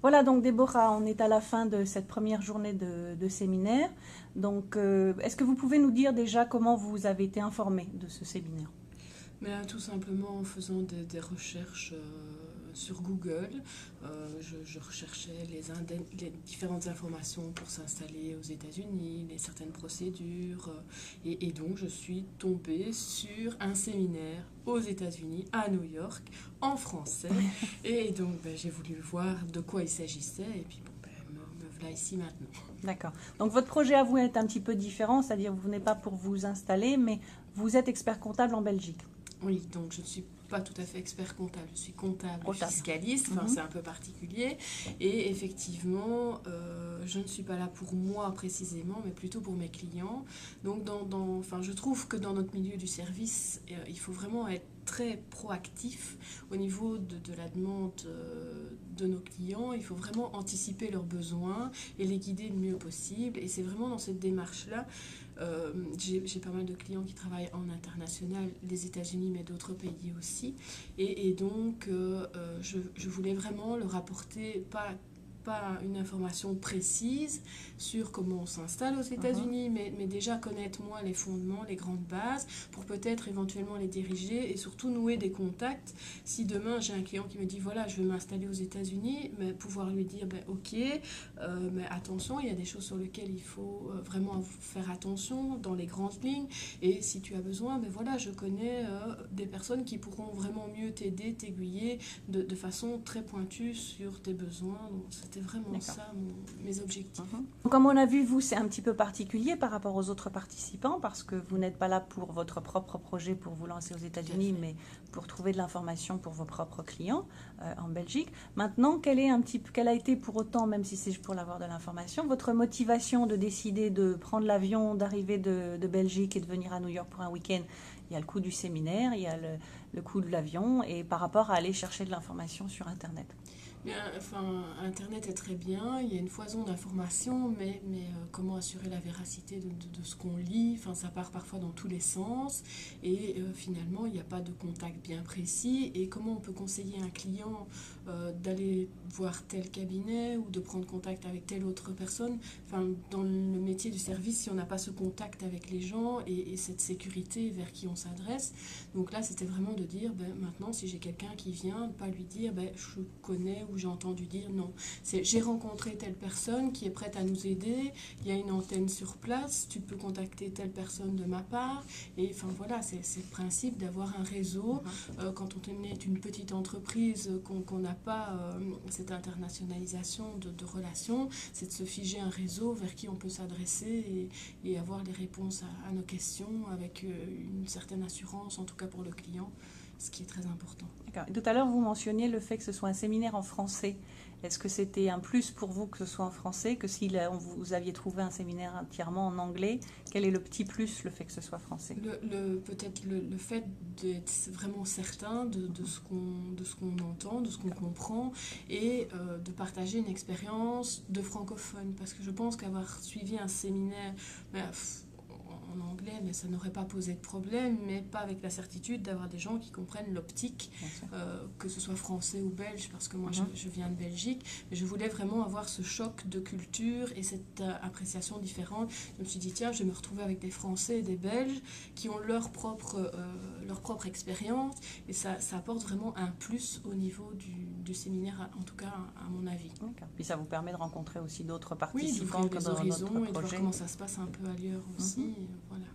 Voilà, donc Déborah, on est à la fin de cette première journée de séminaire. Donc, est-ce que vous pouvez nous dire déjà comment vous avez été informé de ce séminaire? Mais tout simplement en faisant des recherches sur Google, je recherchais les différentes informations pour s'installer aux États-Unis, certaines procédures, et donc je suis tombée sur un séminaire aux États-Unis, à New York, en français, et donc j'ai voulu voir de quoi il s'agissait, et puis bon, me voilà ici maintenant. D'accord. Donc, votre projet à vous est un petit peu différent, c'est-à-dire vous venez pas pour vous installer, mais vous êtes expert comptable en Belgique. Oui, donc je ne suis pas tout à fait expert comptable, je suis comptable Comptable. fiscaliste, enfin Mhm. c'est un peu particulier. Et effectivement, je ne suis pas là pour moi précisément, mais plutôt pour mes clients. Donc enfin, je trouve que dans notre milieu du service, il faut vraiment être très proactif au niveau de la demande de nos clients. Il faut vraiment anticiper leurs besoins et les guider le mieux possible. Et c'est vraiment dans cette démarche-là. J'ai pas mal de clients qui travaillent en international, les États-Unis, mais d'autres pays aussi. Et donc, je voulais vraiment leur apporter pas une information précise sur comment on s'installe aux Mhm. États-Unis, mais déjà connaître moi les fondements, les grandes bases, pour peut-être éventuellement les diriger et surtout nouer des contacts. Si demain j'ai un client qui me dit voilà, je veux m'installer aux États-Unis, mais pouvoir lui dire ben, ok, mais attention, il y a des choses sur lesquelles il faut vraiment faire attention dans les grandes lignes. Et si tu as besoin, ben voilà, je connais des personnes qui pourront vraiment mieux t'aider, t'aiguiller de façon très pointue sur tes besoins. Donc, c'était vraiment D'accord. ça mes objectifs. Mhm. Comme on a vu, vous, c'est un petit peu particulier par rapport aux autres participants parce que vous n'êtes pas là pour votre propre projet pour vous lancer aux Tout à États-Unis, fait. mais pour trouver de l'information pour vos propres clients en Belgique. Maintenant, quelle a été pour autant, même si c'est pour l'avoir de l'information, votre motivation de décider de prendre l'avion, d'arriver de Belgique et de venir à New York pour un week-end? Il y a le coût du séminaire, il y a le coût de l'avion et par rapport à aller chercher de l'information sur Internet. Bien, enfin, Internet est très bien, il y a une foison d'informations, mais comment assurer la véracité de ce qu'on lit? Enfin, ça part parfois dans tous les sens et finalement, il n'y a pas de contact bien précis. Et comment on peut conseiller un client d'aller voir tel cabinet ou de prendre contact avec telle autre personne? Enfin, dans le métier du service, si on n'a pas ce contact avec les gens et cette sécurité vers qui on s'adresse. Donc là, c'était vraiment de dire, ben, maintenant, si j'ai quelqu'un qui vient, pas lui dire, ben, je connais ou j'ai entendu dire, non. C'est, j'ai rencontré telle personne qui est prête à nous aider, il y a une antenne sur place, tu peux contacter telle personne de ma part. Et enfin voilà, c'est le principe d'avoir un réseau. Quand on est une petite entreprise, qu'on n'a pas cette internationalisation de relations, c'est de se figer un réseau vers qui on peut s'adresser et avoir les réponses à nos questions avec une certaine assurance, en tout cas pour le client, ce qui est très important. D'accord. Tout à l'heure, vous mentionniez le fait que ce soit un séminaire en français. Est-ce que c'était un plus pour vous que ce soit en français, que si vous aviez trouvé un séminaire entièrement en anglais, quel est le petit plus, le fait que ce soit français? Peut-être le fait d'être vraiment certain de ce qu'on entend, de ce qu'on comprend, et de partager une expérience de francophone. Parce que je pense qu'avoir suivi un séminaire ben, en anglais, mais ça n'aurait pas posé de problème, mais pas avec la certitude d'avoir des gens qui comprennent l'optique, que ce soit français ou belge, parce que moi je viens de Belgique, mais je voulais vraiment avoir ce choc de culture et cette appréciation différente. Je me suis dit, tiens, je vais me retrouver avec des Français et des Belges qui ont leur propre expérience, et ça apporte vraiment un plus au niveau du séminaire, en tout cas à mon avis. D'accord. Puis ça vous permet de rencontrer aussi d'autres Oui, participants d'ouvrir que les dans notre horizons et de voir projet. comment ça se passe un peu ailleurs aussi. Mhm. Voilà.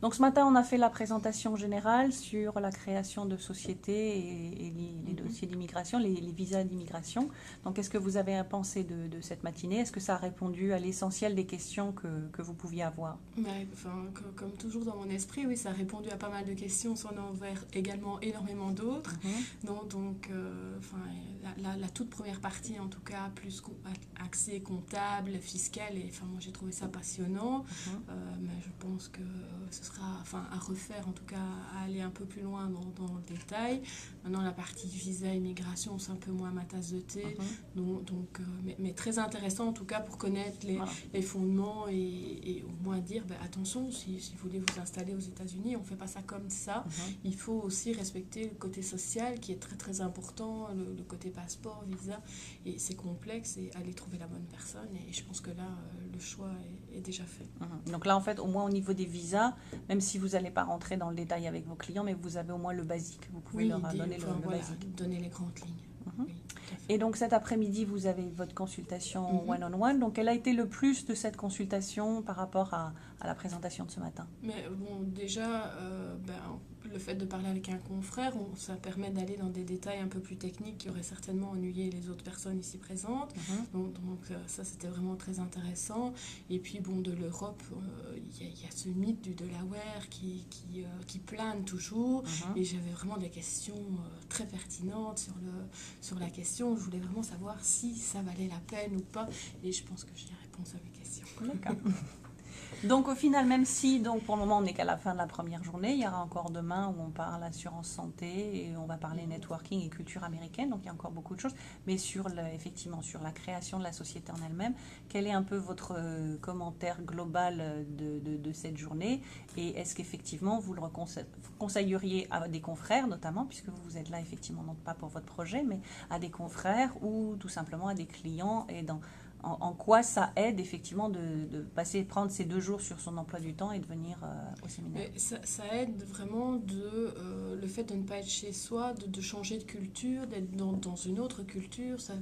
Donc ce matin, on a fait la présentation générale sur la création de sociétés et les Mhm. dossiers d'immigration, les visas d'immigration. Donc qu'est-ce que vous avez pensé de cette matinée? Est-ce que ça a répondu à l'essentiel des questions que vous pouviez avoir? Ouais, enfin, comme toujours dans mon esprit, oui, ça a répondu à pas mal de questions, ça en a ouvert également énormément d'autres. Mhm. Donc enfin, la toute première partie, en tout cas, plus axée comptable, fiscale, et enfin, moi j'ai trouvé ça passionnant, Mhm. mais je pense que ce sera enfin, à refaire, en tout cas, à aller un peu plus loin dans le détail. Maintenant, la partie visa immigration, c'est un peu moins ma tasse de thé. Mais très intéressant en tout cas pour connaître les fondements et au moins dire attention, si vous voulez vous installer aux États-Unis, on ne fait pas ça comme ça. Il faut aussi respecter le côté social qui est très très important, le côté passeport, visa. Et c'est complexe et aller trouver la bonne personne. Et je pense que là, le choix est déjà fait. Donc là, en fait, au moins au niveau des visas, même si vous n'allez pas rentrer dans le détail avec vos clients, mais vous avez au moins le basique. Vous pouvez leur donner le basique. Donner les grandes lignes. Oui, et donc cet après-midi, vous avez votre consultation one-on-one. Donc quel a été le plus de cette consultation par rapport à la présentation de ce matin? Mais bon, déjà, le fait de parler avec un confrère, ça permet d'aller dans des détails un peu plus techniques qui auraient certainement ennuyé les autres personnes ici présentes. Donc ça, c'était vraiment très intéressant. Et puis bon, de l'Europe, il y a ce mythe du Delaware qui plane toujours. Et j'avais vraiment des questions très pertinentes sur la question. Je voulais vraiment savoir si ça valait la peine ou pas. Et je pense que j'ai réponse à mes questions. D'accord. Donc au final, même si donc pour le moment on n'est qu'à la fin de la première journée, il y aura encore demain où on parle assurance santé et on va parler networking et culture américaine, donc il y a encore beaucoup de choses, mais effectivement sur la création de la société en elle-même, quel est un peu votre commentaire global de cette journée et est-ce qu'effectivement vous le conseilleriez à des confrères notamment, puisque vous êtes là effectivement non pas pour votre projet, mais à des confrères ou tout simplement à des clients et en quoi ça aide effectivement de prendre ces 2 jours sur son emploi du temps et de venir au séminaire? Ça aide vraiment le fait de ne pas être chez soi, de changer de culture, d'être dans une autre culture, ça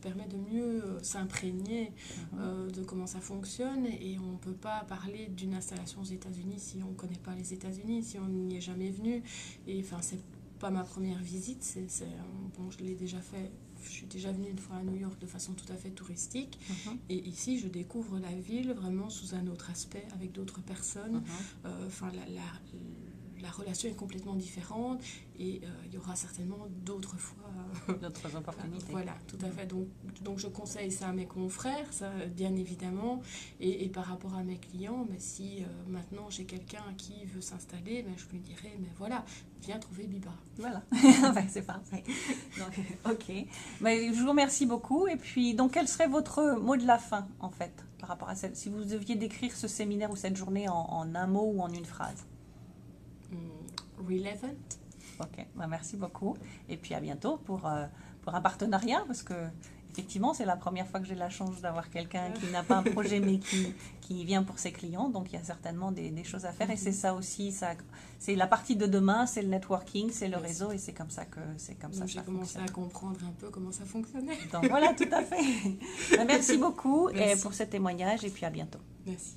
permet de mieux s'imprégner de comment ça fonctionne et on ne peut pas parler d'une installation aux États-Unis si on ne connaît pas les États-Unis, si on n'y est jamais venu. Et enfin, c'est pas ma première visite, bon, je l'ai déjà fait. Je suis déjà venue une fois à New York de façon tout à fait touristique. Et ici, je découvre la ville vraiment sous un autre aspect, avec d'autres personnes. La relation est complètement différente et il y aura certainement d'autres fois. D'autres opportunités. Voilà, tout à fait. Donc je conseille ça à mes confrères, ça bien évidemment. Et par rapport à mes clients, si maintenant j'ai quelqu'un qui veut s'installer, je lui dirai, mais voilà, viens trouver Biba. Voilà, c'est parfait. Donc, ok. Mais je vous remercie beaucoup. Et puis, donc, quel serait votre mot de la fin, en fait, par rapport à si vous deviez décrire ce séminaire ou cette journée en un mot ou en une phrase? Relevant. Ok, merci beaucoup. Et puis à bientôt pour un partenariat, parce que effectivement, c'est la première fois que j'ai la chance d'avoir quelqu'un qui n'a pas un projet, mais qui vient pour ses clients. Donc, il y a certainement des choses à faire. Et c'est ça aussi, c'est la partie de demain, c'est le networking, c'est le réseau. Et c'est comme ça que ça fonctionne. J'ai commencé à comprendre un peu comment ça fonctionnait. Donc, voilà, tout à fait. Merci beaucoup pour ce témoignage et puis à bientôt. Merci.